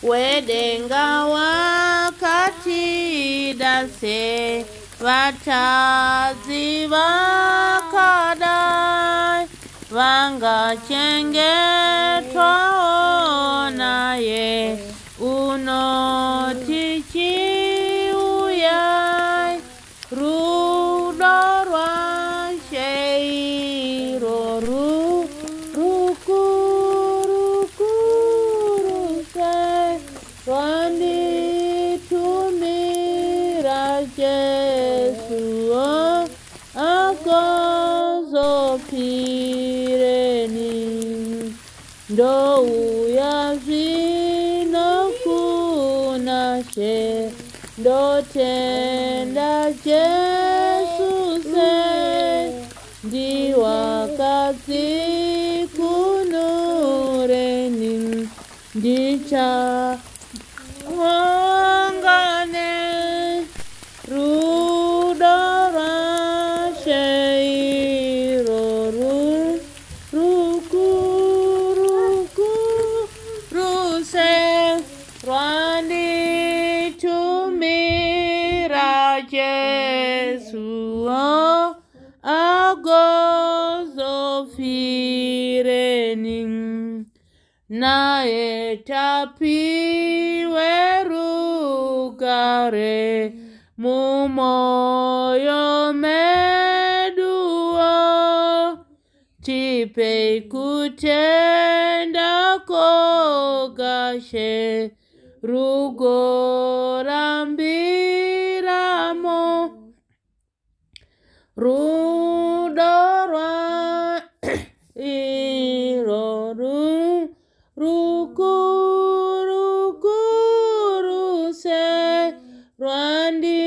wedenga wakati dase vatazi vakadai vanga chenge twaonaye unotichi uyai rudorwa sheiro rukurukuru Wandi tumira Jesu akozo pireni ndo uyazino kunashe ndo tenda Jesu se ndi wakati kunureni ndicha wangane rudora sheiro ruse rwandi tumira Jesu agozo fireni nae tapiwe rugare mumoyo meduo tipe kutenda kogashe rugorambiramo rudorwa iroru rukuru se rwandi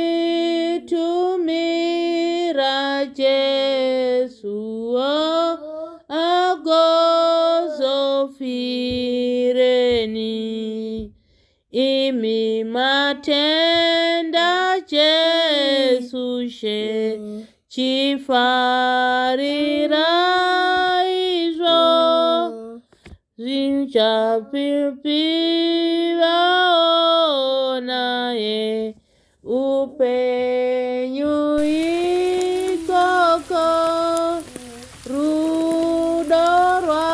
tumira Jesu agozo fireni imi matenda Jesu she chifarira izo Zinchapipivaonaye upenyu ikoko rudorwa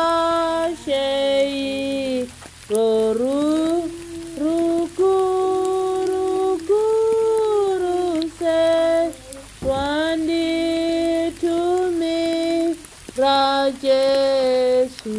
shei rukuru se rwandi tumira Jesu